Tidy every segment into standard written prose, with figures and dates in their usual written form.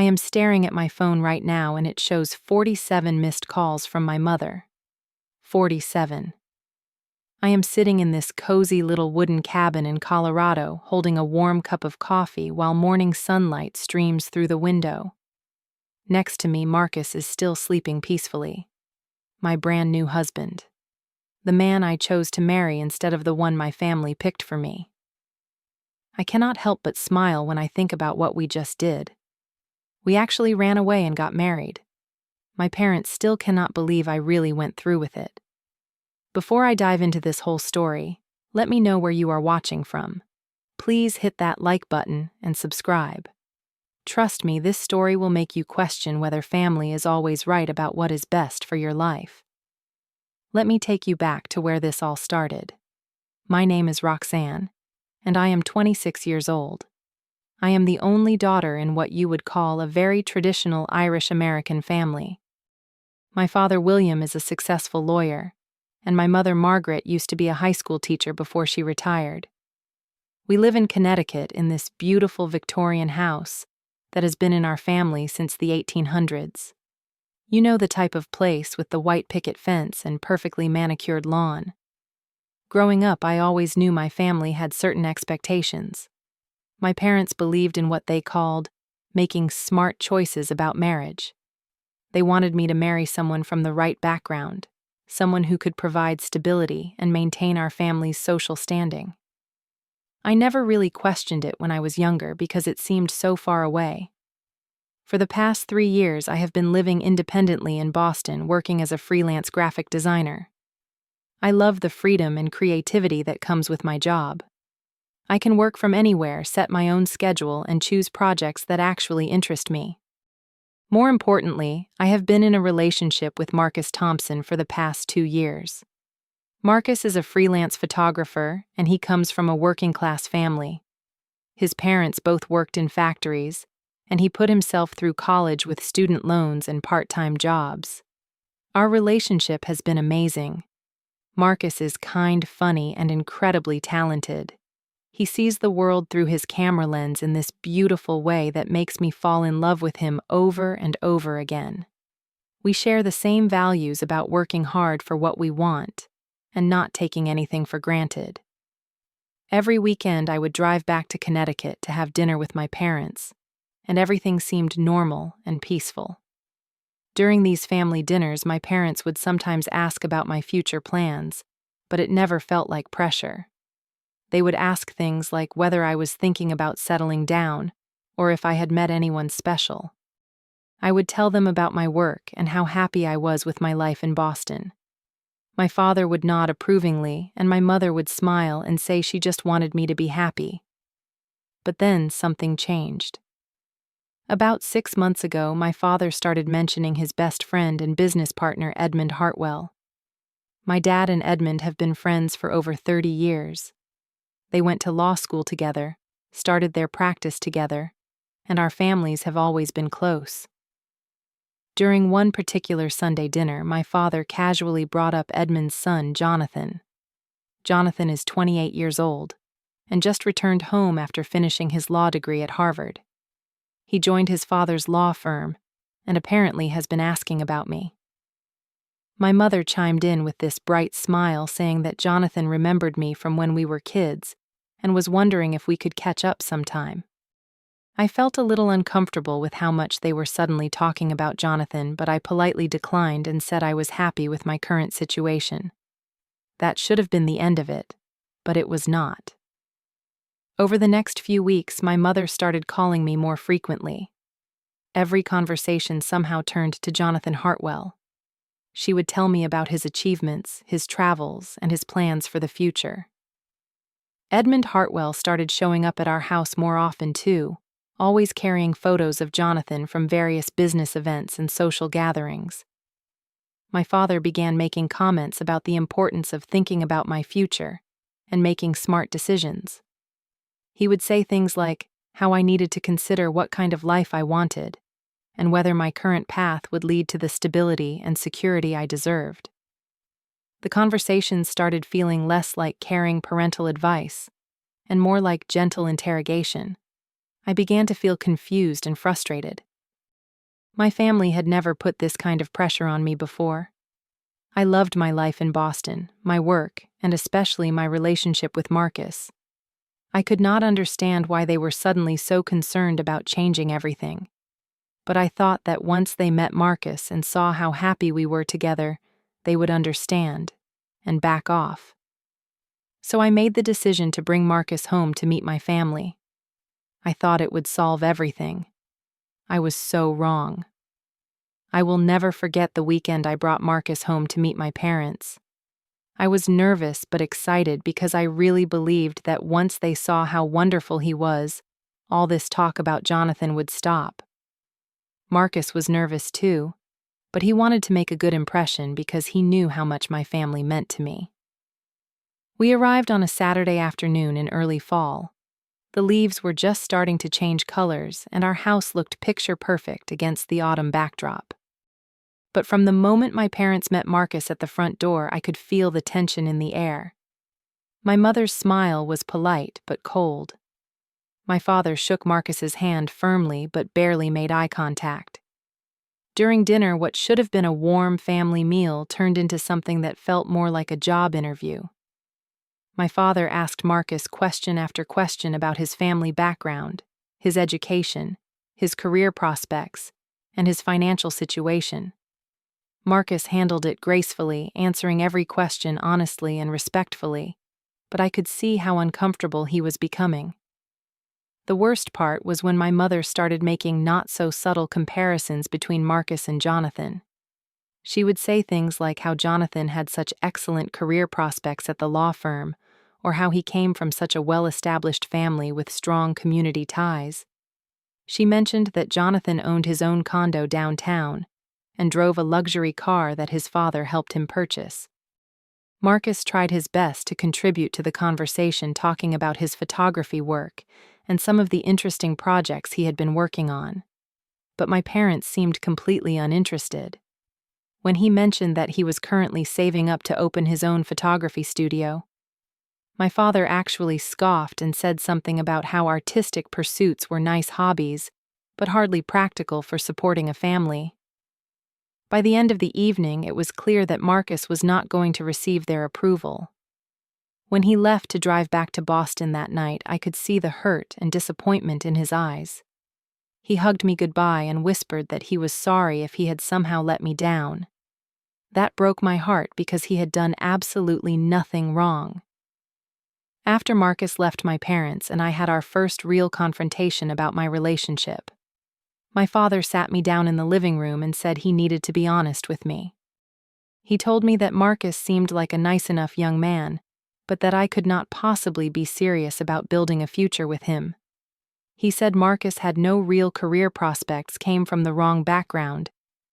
I am staring at my phone right now and it shows 47 missed calls from my mother. 47. I am sitting in this cozy little wooden cabin in Colorado holding a warm cup of coffee while morning sunlight streams through the window. Next to me, Marcus is still sleeping peacefully. My brand new husband. The man I chose to marry instead of the one my family picked for me. I cannot help but smile when I think about what we just did. We actually ran away and got married. My parents still cannot believe I really went through with it. Before I dive into this whole story, let me know where you are watching from. Please hit that like button and subscribe. Trust me, this story will make you question whether family is always right about what is best for your life. Let me take you back to where this all started. My name is Roxanne, and I am 26 years old. I am the only daughter in what you would call a very traditional Irish-American family. My father, William, is a successful lawyer, and my mother, Margaret, used to be a high school teacher before she retired. We live in Connecticut in this beautiful Victorian house that has been in our family since the 1800s. You know, the type of place with the white picket fence and perfectly manicured lawn. Growing up, I always knew my family had certain expectations. My parents believed in what they called making smart choices about marriage. They wanted me to marry someone from the right background, someone who could provide stability and maintain our family's social standing. I never really questioned it when I was younger because it seemed so far away. For the past 3 years, I have been living independently in Boston, working as a freelance graphic designer. I love the freedom and creativity that comes with my job. I can work from anywhere, set my own schedule, and choose projects that actually interest me. More importantly, I have been in a relationship with Marcus Thompson for the past 2 years. Marcus is a freelance photographer, and he comes from a working-class family. His parents both worked in factories, and he put himself through college with student loans and part-time jobs. Our relationship has been amazing. Marcus is kind, funny, and incredibly talented. He sees the world through his camera lens in this beautiful way that makes me fall in love with him over and over again. We share the same values about working hard for what we want and not taking anything for granted. Every weekend I would drive back to Connecticut to have dinner with my parents, and everything seemed normal and peaceful. During these family dinners, my parents would sometimes ask about my future plans, but it never felt like pressure. They would ask things like whether I was thinking about settling down or if I had met anyone special. I would tell them about my work and how happy I was with my life in Boston. My father would nod approvingly, and my mother would smile and say she just wanted me to be happy. But then something changed. About 6 months ago, my father started mentioning his best friend and business partner, Edmund Hartwell. My dad and Edmund have been friends for over 30 years. They went to law school together, started their practice together, and our families have always been close. During one particular Sunday dinner, my father casually brought up Edmund's son, Jonathan. Jonathan is 28 years old and just returned home after finishing his law degree at Harvard. He joined his father's law firm and apparently has been asking about me. My mother chimed in with this bright smile, saying that Jonathan remembered me from when we were kids and was wondering if we could catch up sometime. I felt a little uncomfortable with how much they were suddenly talking about Jonathan, but I politely declined and said I was happy with my current situation. That should have been the end of it, but it was not. Over the next few weeks, my mother started calling me more frequently. Every conversation somehow turned to Jonathan Hartwell. She would tell me about his achievements, his travels, and his plans for the future. Edmund Hartwell started showing up at our house more often too, always carrying photos of Jonathan from various business events and social gatherings. My father began making comments about the importance of thinking about my future and making smart decisions. He would say things like how I needed to consider what kind of life I wanted and whether my current path would lead to the stability and security I deserved. The conversations started feeling less like caring parental advice and more like gentle interrogation. I began to feel confused and frustrated. My family had never put this kind of pressure on me before. I loved my life in Boston, my work, and especially my relationship with Marcus. I could not understand why they were suddenly so concerned about changing everything. But I thought that once they met Marcus and saw how happy we were together, they would understand and back off. So I made the decision to bring Marcus home to meet my family. I thought it would solve everything. I was so wrong. I will never forget the weekend I brought Marcus home to meet my parents. I was nervous but excited because I really believed that once they saw how wonderful he was, all this talk about Jonathan would stop. Marcus was nervous too, but he wanted to make a good impression because he knew how much my family meant to me. We arrived on a Saturday afternoon in early fall. The leaves were just starting to change colors, and our house looked picture perfect against the autumn backdrop. But from the moment my parents met Marcus at the front door, I could feel the tension in the air. My mother's smile was polite but cold. My father shook Marcus's hand firmly but barely made eye contact. During dinner, what should have been a warm family meal turned into something that felt more like a job interview. My father asked Marcus question after question about his family background, his education, his career prospects, and his financial situation. Marcus handled it gracefully, answering every question honestly and respectfully, but I could see how uncomfortable he was becoming. The worst part was when my mother started making not-so-subtle comparisons between Marcus and Jonathan. She would say things like how Jonathan had such excellent career prospects at the law firm, or how he came from such a well-established family with strong community ties. She mentioned that Jonathan owned his own condo downtown and drove a luxury car that his father helped him purchase. Marcus tried his best to contribute to the conversation, talking about his photography work and some of the interesting projects he had been working on. But my parents seemed completely uninterested. When he mentioned that he was currently saving up to open his own photography studio, my father actually scoffed and said something about how artistic pursuits were nice hobbies, but hardly practical for supporting a family. By the end of the evening, it was clear that Marcus was not going to receive their approval. When he left to drive back to Boston that night, I could see the hurt and disappointment in his eyes. He hugged me goodbye and whispered that he was sorry if he had somehow let me down. That broke my heart because he had done absolutely nothing wrong. After Marcus left my parents and I had our first real confrontation about my relationship, my father sat me down in the living room and said he needed to be honest with me. He told me that Marcus seemed like a nice enough young man, but that I could not possibly be serious about building a future with him. He said Marcus had no real career prospects, came from the wrong background,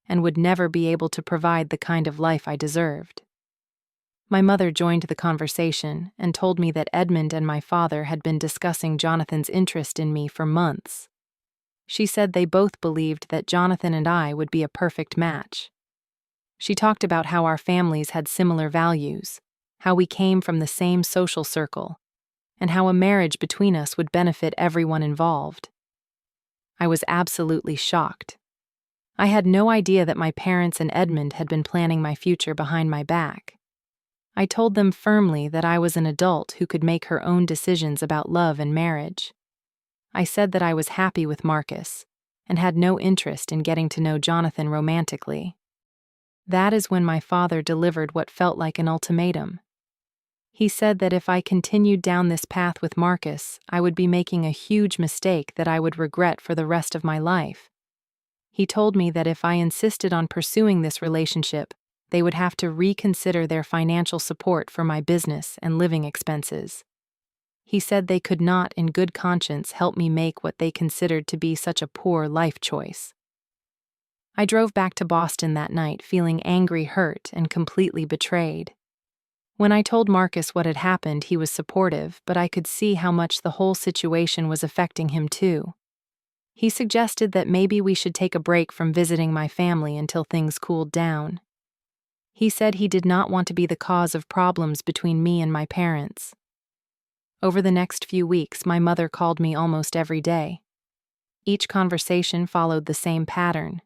and would never be able to provide the kind of life I deserved. My mother joined the conversation and told me that Edmund and my father had been discussing Jonathan's interest in me for months. She said they both believed that Jonathan and I would be a perfect match. She talked about how our families had similar values, how we came from the same social circle, and how a marriage between us would benefit everyone involved. I was absolutely shocked. I had no idea that my parents and Edmund had been planning my future behind my back. I told them firmly that I was an adult who could make her own decisions about love and marriage. I said that I was happy with Marcus and had no interest in getting to know Jonathan romantically. That is when my father delivered what felt like an ultimatum. He said that if I continued down this path with Marcus, I would be making a huge mistake that I would regret for the rest of my life. He told me that if I insisted on pursuing this relationship, they would have to reconsider their financial support for my business and living expenses. He said they could not, in good conscience, help me make what they considered to be such a poor life choice. I drove back to Boston that night feeling angry, hurt, and completely betrayed. When I told Marcus what had happened, he was supportive, but I could see how much the whole situation was affecting him too. He suggested that maybe we should take a break from visiting my family until things cooled down. He said he did not want to be the cause of problems between me and my parents. Over the next few weeks, my mother called me almost every day. Each conversation followed the same pattern.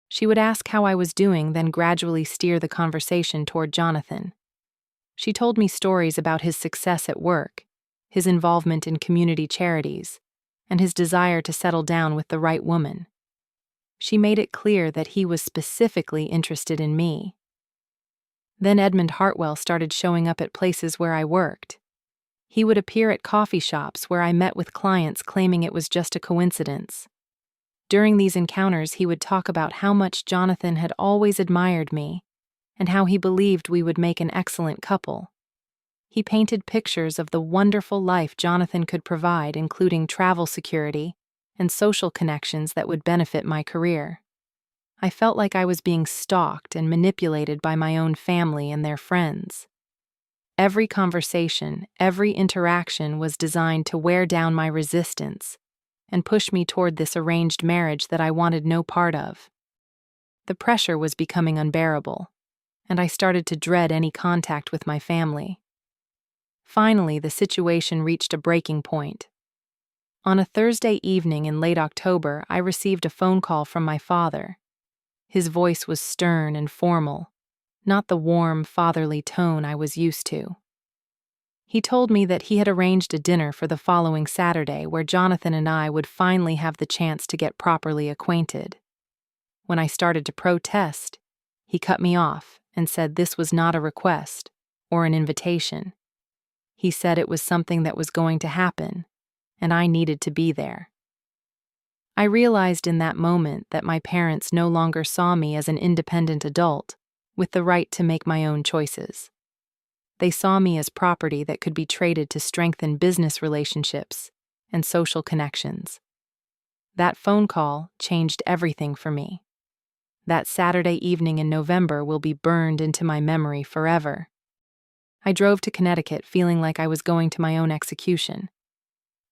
She would ask how I was doing, then gradually steer the conversation toward Jonathan. She told me stories about his success at work, his involvement in community charities, and his desire to settle down with the right woman. She made it clear that he was specifically interested in me. Then Edmund Hartwell started showing up at places where I worked. He would appear at coffee shops where I met with clients claiming it was just a coincidence. During these encounters, he would talk about how much Jonathan had always admired me and how he believed we would make an excellent couple. He painted pictures of the wonderful life Jonathan could provide, including travel security and social connections that would benefit my career. I felt like I was being stalked and manipulated by my own family and their friends. Every conversation, every interaction was designed to wear down my resistance and push me toward this arranged marriage that I wanted no part of. The pressure was becoming unbearable, and I started to dread any contact with my family. Finally, the situation reached a breaking point. On a Thursday evening in late October, I received a phone call from my father. His voice was stern and formal, not the warm, fatherly tone I was used to. He told me that he had arranged a dinner for the following Saturday where Jonathan and I would finally have the chance to get properly acquainted. When I started to protest, he cut me off and said this was not a request or an invitation. He said it was something that was going to happen, and I needed to be there. I realized in that moment that my parents no longer saw me as an independent adult with the right to make my own choices. They saw me as property that could be traded to strengthen business relationships and social connections. That phone call changed everything for me. That Saturday evening in November will be burned into my memory forever. I drove to Connecticut feeling like I was going to my own execution.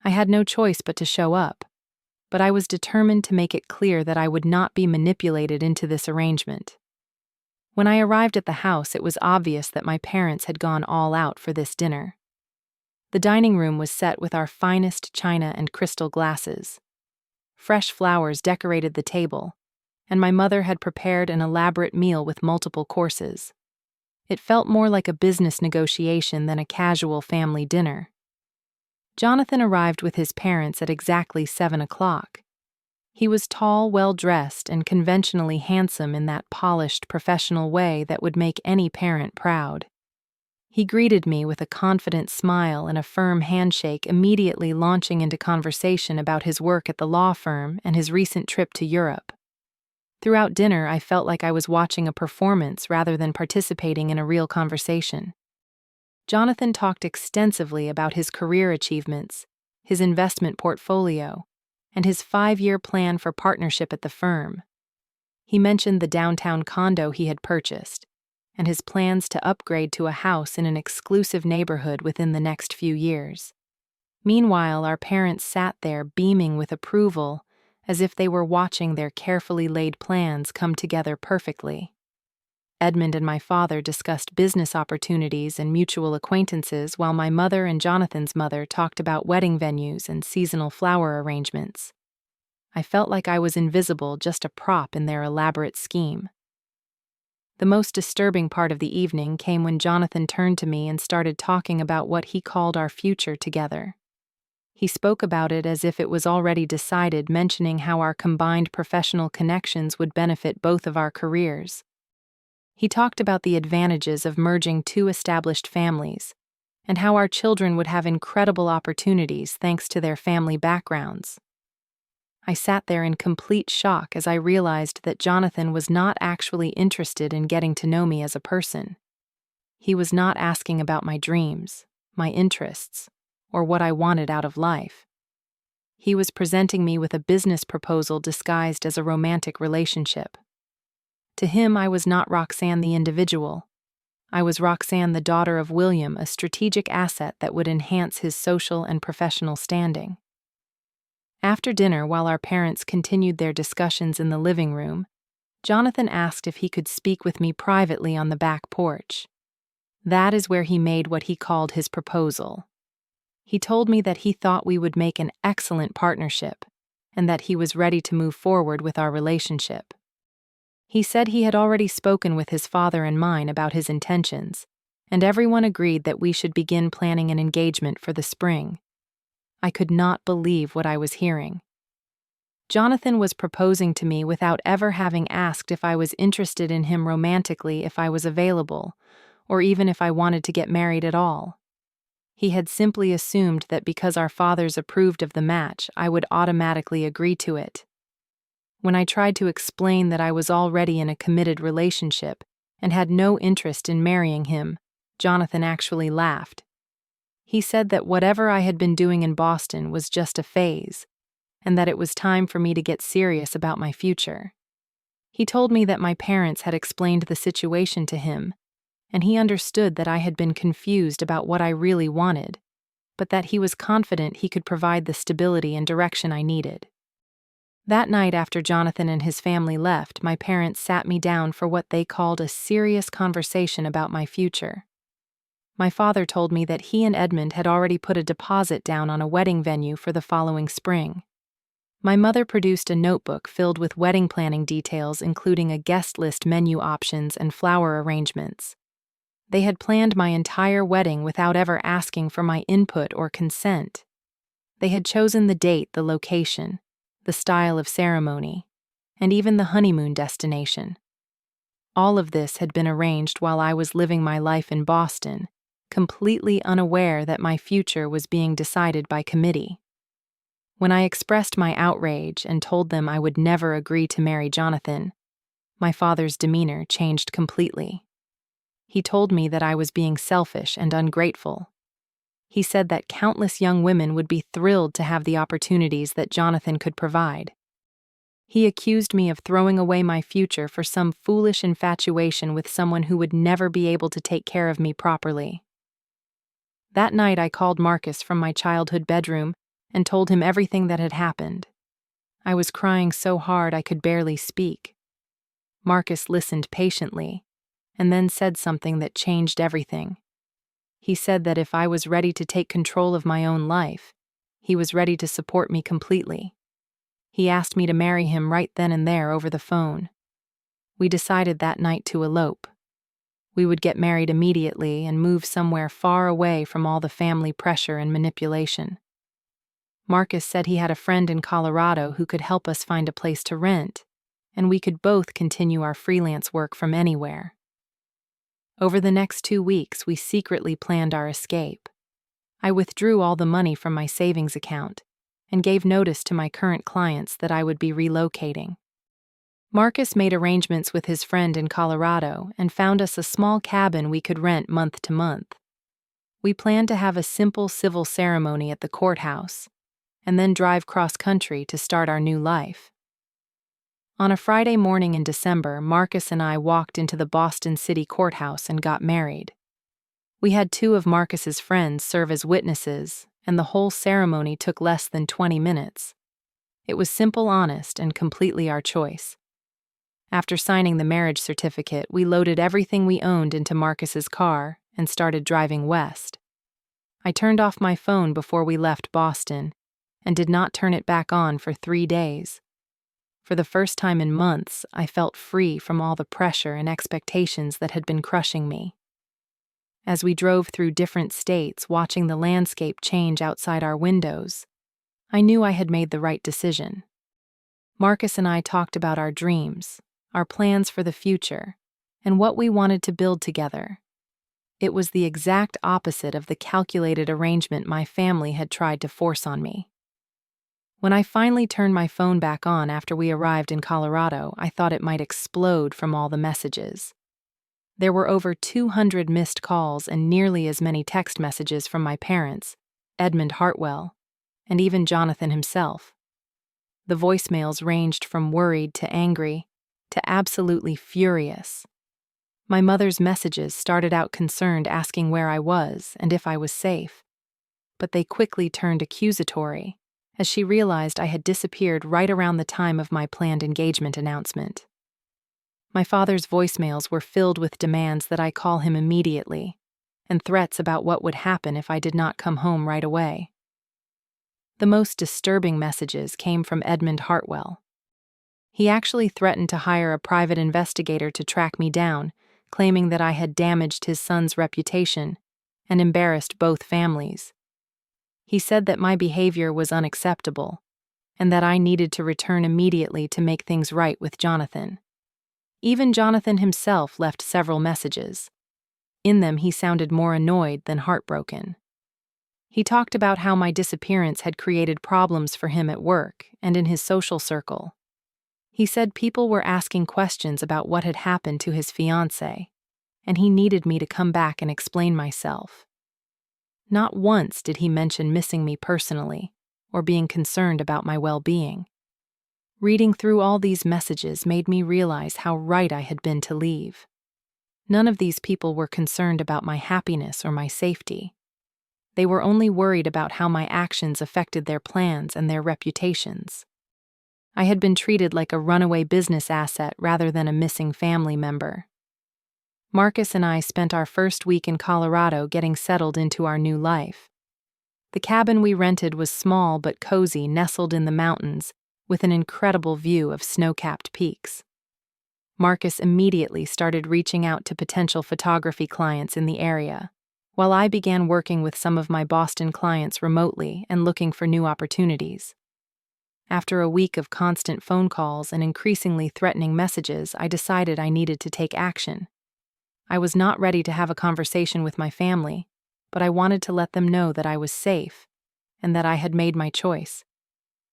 I had no choice but to show up, but I was determined to make it clear that I would not be manipulated into this arrangement. When I arrived at the house, it was obvious that my parents had gone all out for this dinner. The dining room was set with our finest china and crystal glasses. Fresh flowers decorated the table, and my mother had prepared an elaborate meal with multiple courses. It felt more like a business negotiation than a casual family dinner. Jonathan arrived with his parents at exactly 7 o'clock. He was tall, well-dressed, and conventionally handsome in that polished, professional way that would make any parent proud. He greeted me with a confident smile and a firm handshake, immediately launching into conversation about his work at the law firm and his recent trip to Europe. Throughout dinner, I felt like I was watching a performance rather than participating in a real conversation. Jonathan talked extensively about his career achievements, his investment portfolio, and his 5-year plan for partnership at the firm. He mentioned the downtown condo he had purchased, and his plans to upgrade to a house in an exclusive neighborhood within the next few years. Meanwhile, our parents sat there beaming with approval, as if they were watching their carefully laid plans come together perfectly. Edmund and my father discussed business opportunities and mutual acquaintances, while my mother and Jonathan's mother talked about wedding venues and seasonal flower arrangements. I felt like I was invisible, just a prop in their elaborate scheme. The most disturbing part of the evening came when Jonathan turned to me and started talking about what he called our future together. He spoke about it as if it was already decided, mentioning how our combined professional connections would benefit both of our careers. He talked about the advantages of merging 2 established families, and how our children would have incredible opportunities thanks to their family backgrounds. I sat there in complete shock as I realized that Jonathan was not actually interested in getting to know me as a person. He was not asking about my dreams, my interests, or what I wanted out of life. He was presenting me with a business proposal disguised as a romantic relationship. To him, I was not Roxanne the individual. I was Roxanne, the daughter of William, a strategic asset that would enhance his social and professional standing. After dinner, while our parents continued their discussions in the living room, Jonathan asked if he could speak with me privately on the back porch. That is where he made what he called his proposal. He told me that he thought we would make an excellent partnership, and that he was ready to move forward with our relationship. He said he had already spoken with his father and mine about his intentions, and everyone agreed that we should begin planning an engagement for the spring. I could not believe what I was hearing. Jonathan was proposing to me without ever having asked if I was interested in him romantically, if I was available, or even if I wanted to get married at all. He had simply assumed that because our fathers approved of the match, I would automatically agree to it. When I tried to explain that I was already in a committed relationship and had no interest in marrying him, Jonathan actually laughed. He said that whatever I had been doing in Boston was just a phase, and that it was time for me to get serious about my future. He told me that my parents had explained the situation to him, and he understood that I had been confused about what I really wanted, but that he was confident he could provide the stability and direction I needed. That night after Jonathan and his family left, my parents sat me down for what they called a serious conversation about my future. My father told me that he and Edmund had already put a deposit down on a wedding venue for the following spring. My mother produced a notebook filled with wedding planning details, including a guest list, menu options, and flower arrangements. They had planned my entire wedding without ever asking for my input or consent. They had chosen the date, the location, the style of ceremony, and even the honeymoon destination. All of this had been arranged while I was living my life in Boston, completely unaware that my future was being decided by committee. When I expressed my outrage and told them I would never agree to marry Jonathan, my father's demeanor changed completely. He told me that I was being selfish and ungrateful. He said that countless young women would be thrilled to have the opportunities that Jonathan could provide. He accused me of throwing away my future for some foolish infatuation with someone who would never be able to take care of me properly. That night I called Marcus from my childhood bedroom and told him everything that had happened. I was crying so hard I could barely speak. Marcus listened patiently, and then said something that changed everything. He said that if I was ready to take control of my own life, he was ready to support me completely. He asked me to marry him right then and there over the phone. We decided that night to elope. We would get married immediately and move somewhere far away from all the family pressure and manipulation. Marcus said he had a friend in Colorado who could help us find a place to rent, and we could both continue our freelance work from anywhere. Over the next 2 weeks, we secretly planned our escape. I withdrew all the money from my savings account and gave notice to my current clients that I would be relocating. Marcus made arrangements with his friend in Colorado and found us a small cabin we could rent month to month. We planned to have a simple civil ceremony at the courthouse and then drive cross-country to start our new life. On a Friday morning in December, Marcus and I walked into the Boston City Courthouse and got married. We had 2 of Marcus's friends serve as witnesses, and the whole ceremony took less than 20 minutes. It was simple, honest, and completely our choice. After signing the marriage certificate, we loaded everything we owned into Marcus's car and started driving west. I turned off my phone before we left Boston and did not turn it back on for 3 days. For the first time in months, I felt free from all the pressure and expectations that had been crushing me. As we drove through different states, watching the landscape change outside our windows, I knew I had made the right decision. Marcus and I talked about our dreams, our plans for the future, and what we wanted to build together. It was the exact opposite of the calculated arrangement my family had tried to force on me. When I finally turned my phone back on after we arrived in Colorado, I thought it might explode from all the messages. There were over 200 missed calls and nearly as many text messages from my parents, Edmund Hartwell, and even Jonathan himself. The voicemails ranged from worried to angry to absolutely furious. My mother's messages started out concerned, asking where I was and if I was safe, but they quickly turned accusatory as she realized I had disappeared right around the time of my planned engagement announcement. My father's voicemails were filled with demands that I call him immediately, and threats about what would happen if I did not come home right away. The most disturbing messages came from Edmund Hartwell. He actually threatened to hire a private investigator to track me down, claiming that I had damaged his son's reputation and embarrassed both families. He said that my behavior was unacceptable and that I needed to return immediately to make things right with Jonathan. Even Jonathan himself left several messages. In them, he sounded more annoyed than heartbroken. He talked about how my disappearance had created problems for him at work and in his social circle. He said people were asking questions about what had happened to his fiancée, and he needed me to come back and explain myself. Not once did he mention missing me personally or being concerned about my well-being. Reading through all these messages made me realize how right I had been to leave. None of these people were concerned about my happiness or my safety. They were only worried about how my actions affected their plans and their reputations. I had been treated like a runaway business asset rather than a missing family member. Marcus and I spent our first week in Colorado getting settled into our new life. The cabin we rented was small but cozy, nestled in the mountains, with an incredible view of snow-capped peaks. Marcus immediately started reaching out to potential photography clients in the area, while I began working with some of my Boston clients remotely and looking for new opportunities. After a week of constant phone calls and increasingly threatening messages, I decided I needed to take action. I was not ready to have a conversation with my family, but I wanted to let them know that I was safe and that I had made my choice.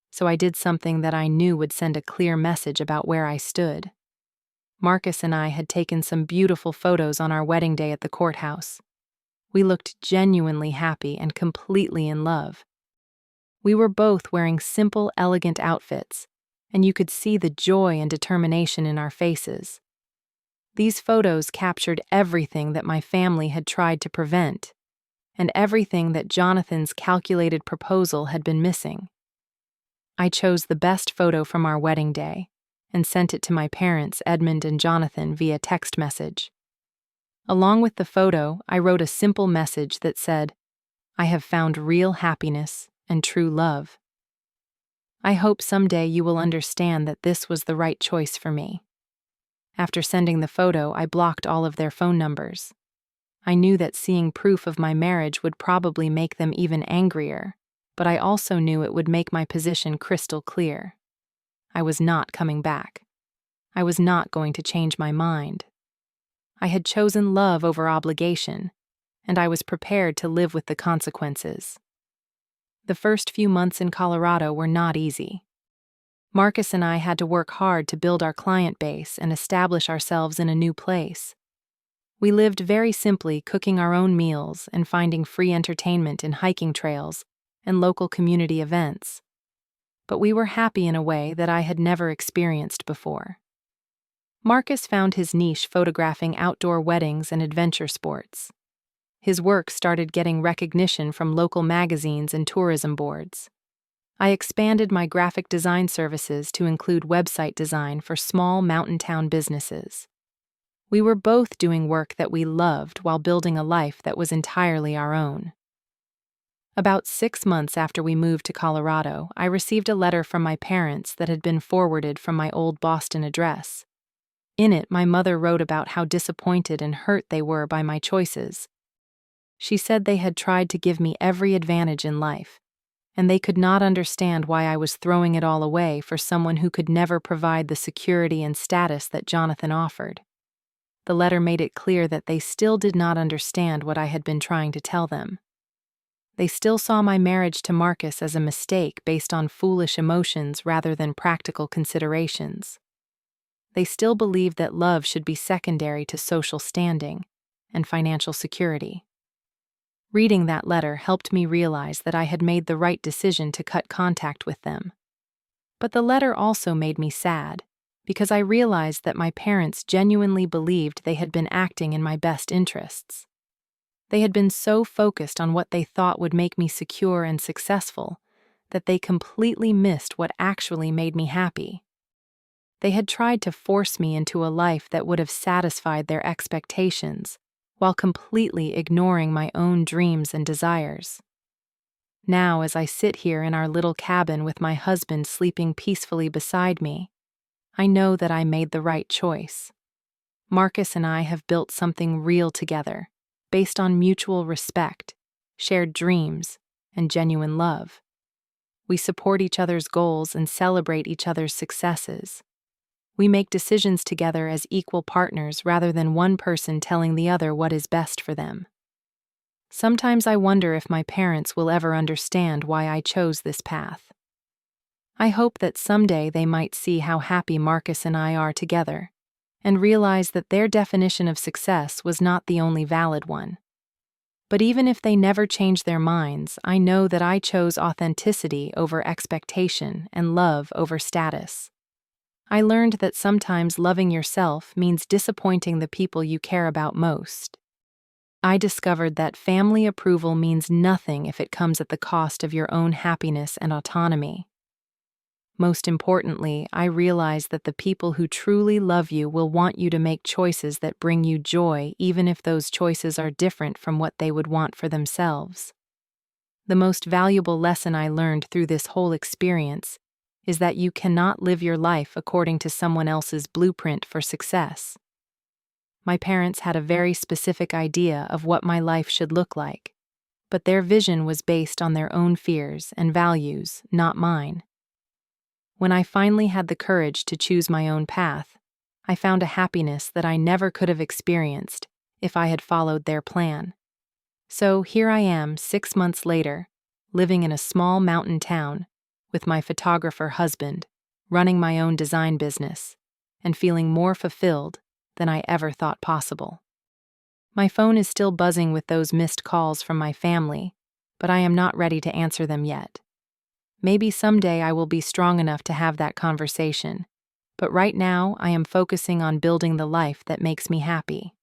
So I did something that I knew would send a clear message about where I stood. Marcus and I had taken some beautiful photos on our wedding day at the courthouse. We looked genuinely happy and completely in love. We were both wearing simple, elegant outfits, and you could see the joy and determination in our faces. These photos captured everything that my family had tried to prevent, and everything that Jonathan's calculated proposal had been missing. I chose the best photo from our wedding day and sent it to my parents, Edmund and Jonathan, via text message. Along with the photo, I wrote a simple message that said, "I have found real happiness and true love. I hope someday you will understand that this was the right choice for me." After sending the photo, I blocked all of their phone numbers. I knew that seeing proof of my marriage would probably make them even angrier, but I also knew it would make my position crystal clear. I was not coming back. I was not going to change my mind. I had chosen love over obligation, and I was prepared to live with the consequences. The first few months in Colorado were not easy. Marcus and I had to work hard to build our client base and establish ourselves in a new place. We lived very simply, cooking our own meals and finding free entertainment in hiking trails and local community events. But we were happy in a way that I had never experienced before. Marcus found his niche photographing outdoor weddings and adventure sports. His work started getting recognition from local magazines and tourism boards. I expanded my graphic design services to include website design for small mountain town businesses. We were both doing work that we loved while building a life that was entirely our own. About 6 months after we moved to Colorado, I received a letter from my parents that had been forwarded from my old Boston address. In it, my mother wrote about how disappointed and hurt they were by my choices. She said they had tried to give me every advantage in life, and they could not understand why I was throwing it all away for someone who could never provide the security and status that Jonathan offered. The letter made it clear that they still did not understand what I had been trying to tell them. They still saw my marriage to Marcus as a mistake based on foolish emotions rather than practical considerations. They still believed that love should be secondary to social standing and financial security. Reading that letter helped me realize that I had made the right decision to cut contact with them. But the letter also made me sad, because I realized that my parents genuinely believed they had been acting in my best interests. They had been so focused on what they thought would make me secure and successful that they completely missed what actually made me happy. They had tried to force me into a life that would have satisfied their expectations, while completely ignoring my own dreams and desires. Now, as I sit here in our little cabin with my husband sleeping peacefully beside me, I know that I made the right choice. Marcus and I have built something real together, based on mutual respect, shared dreams, and genuine love. We support each other's goals and celebrate each other's successes. We make decisions together as equal partners rather than one person telling the other what is best for them. Sometimes I wonder if my parents will ever understand why I chose this path. I hope that someday they might see how happy Marcus and I are together, and realize that their definition of success was not the only valid one. But even if they never change their minds, I know that I chose authenticity over expectation and love over status. I learned that sometimes loving yourself means disappointing the people you care about most. I discovered that family approval means nothing if it comes at the cost of your own happiness and autonomy. Most importantly, I realized that the people who truly love you will want you to make choices that bring you joy, even if those choices are different from what they would want for themselves. The most valuable lesson I learned through this whole experience is that you cannot live your life according to someone else's blueprint for success. My parents had a very specific idea of what my life should look like, but their vision was based on their own fears and values, not mine. When I finally had the courage to choose my own path, I found a happiness that I never could have experienced if I had followed their plan. So here I am, 6 months later, living in a small mountain town with my photographer husband, running my own design business, and feeling more fulfilled than I ever thought possible. My phone is still buzzing with those missed calls from my family, but I am not ready to answer them yet. Maybe someday I will be strong enough to have that conversation, but right now I am focusing on building the life that makes me happy.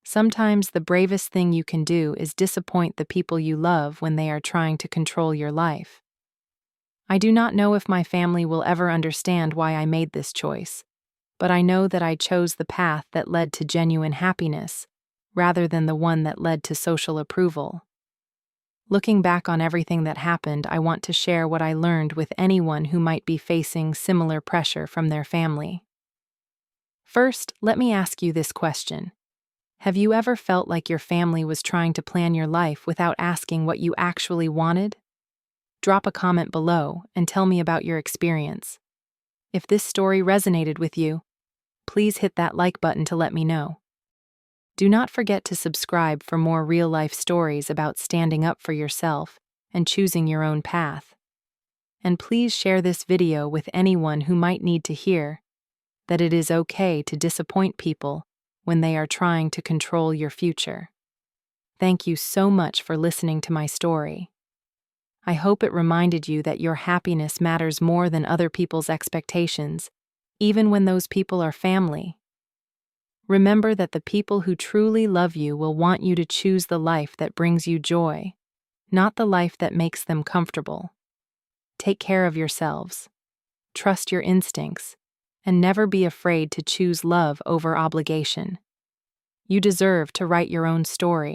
Sometimes the bravest thing you can do is disappoint the people you love when they are trying to control your life. I do not know if my family will ever understand why I made this choice, but I know that I chose the path that led to genuine happiness, rather than the one that led to social approval. Looking back on everything that happened, I want to share what I learned with anyone who might be facing similar pressure from their family. First, let me ask you this question. Have you ever felt like your family was trying to plan your life without asking what you actually wanted? Drop a comment below and tell me about your experience. If this story resonated with you, please hit that like button to let me know. Do not forget to subscribe for more real-life stories about standing up for yourself and choosing your own path. And please share this video with anyone who might need to hear that it is okay to disappoint people when they are trying to control your future. Thank you so much for listening to my story. I hope it reminded you that your happiness matters more than other people's expectations, even when those people are family. Remember that the people who truly love you will want you to choose the life that brings you joy, not the life that makes them comfortable. Take care of yourselves, trust your instincts, and never be afraid to choose love over obligation. You deserve to write your own story.